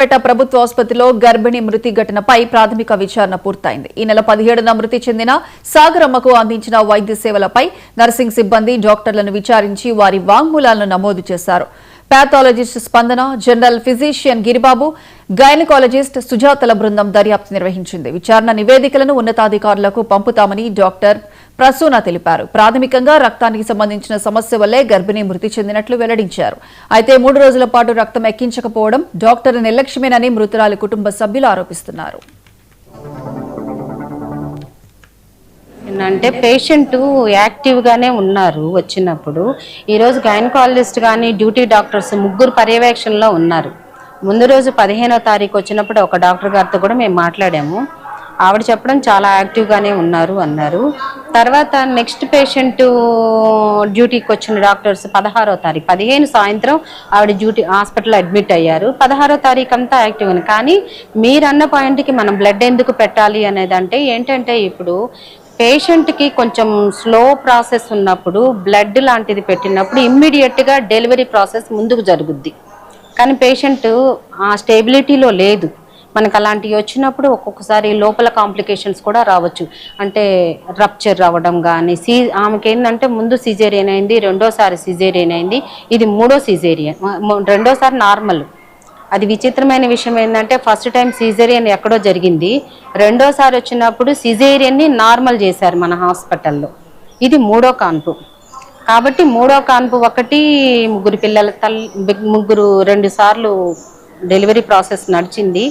పేట ప్రభుత్వ ఆసుపత్రిలో గర్భిణి మృతి ఘటనపై ప్రాథమిక విచారణ పూర్తయింది. ఈ నెల 17న మృతి చెందిన సాగరమ్మకు అందించిన వైద్య సేవలపై నర్సింగ్ సిబ్బంది డాక్టర్లను విచారించి వారి వాంగ్మూలాలను నమోదు చేశారు. పాథాలజిస్ట్ స్పందన, జనరల్ ఫిజిషియన్ గిరిబాబు, గైనకాలజిస్ట్ సుజాతల బృందం దర్యాప్తు నిర్వహించింది. విచారణ నివేదికలను ఉన్నతాధికారులకు పంపుతామని డాక్టర్ ప్రసూన తెలిపారు. ప్రాథమికంగా రక్తానికి సంబంధించిన సమస్య వల్లే గర్భిణి మృతి చెందినట్లు వెల్లడించారు. అయితే 3 రోజుల పాటు రక్తం ఎక్కించకపోవడం డాక్టర్ నిర్లక్ష్యమేనని మృతురాలి కుటుంబ సభ్యులు ఆరోపిస్తున్నారు. అంటే పేషెంట్ యాక్టివ్గానే ఉన్నారు. వచ్చినప్పుడు ఈరోజు గైనకాలజిస్ట్ కానీ డ్యూటీ డాక్టర్స్ ముగ్గురు పర్యవేక్షణలో ఉన్నారు. ముందు రోజు 15వ తారీఖు వచ్చినప్పుడు ఒక డాక్టర్ గారితో కూడా మేము మాట్లాడాము. ఆవిడ చెప్పడం చాలా యాక్టివ్గానే ఉన్నారు అన్నారు. తర్వాత నెక్స్ట్ పేషెంట్ డ్యూటీకి వచ్చిన డాక్టర్స్ 16వ తారీఖు 15 సాయంత్రం ఆవిడ డ్యూటీ హాస్పిటల్లో అడ్మిట్ అయ్యారు. 16వ తారీఖు అంతా యాక్టివ్ ఉంది. కానీ మీరన్న పాయింట్కి మనం బ్లడ్ ఎందుకు పెట్టాలి అనేదంటే ఏంటంటే ఇప్పుడు పేషెంట్కి కొంచెం స్లో ప్రాసెస్ ఉన్నప్పుడు బ్లడ్ లాంటిది పెట్టినప్పుడు ఇమ్మీడియట్గా డెలివరీ ప్రాసెస్ ముందుకు జరుగుద్ది. కానీ పేషెంట్ ఆ స్టేబిలిటీలో లేదు. మనకు అలాంటివి వచ్చినప్పుడు ఒక్కొక్కసారి లోపల కాంప్లికేషన్స్ కూడా రావచ్చు. అంటే రప్చర్ రావడం కానీ ఆమెకి ఏంటంటే ముందు సిజేరియన్ అయింది, రెండోసారి సిజేరియన్ అయింది, ఇది 3వ సిజేరియన్, రెండోసారి నార్మల్. అది విచిత్రమైన విషయం ఏంటంటే ఫస్ట్ టైం సిజేరియన్ ఎక్కడో జరిగింది, రెండోసారి వచ్చినప్పుడు సిజేరియన్ని నార్మల్ చేశారు మన హాస్పిటల్లో. ఇది 3వ కాన్పు. కాబట్టి 3వ కాన్పు ఒకటి, ముగ్గురు పిల్లల ముగ్గురు 2 సార్లు డెలివరీ ప్రాసెస్ నడిచింది.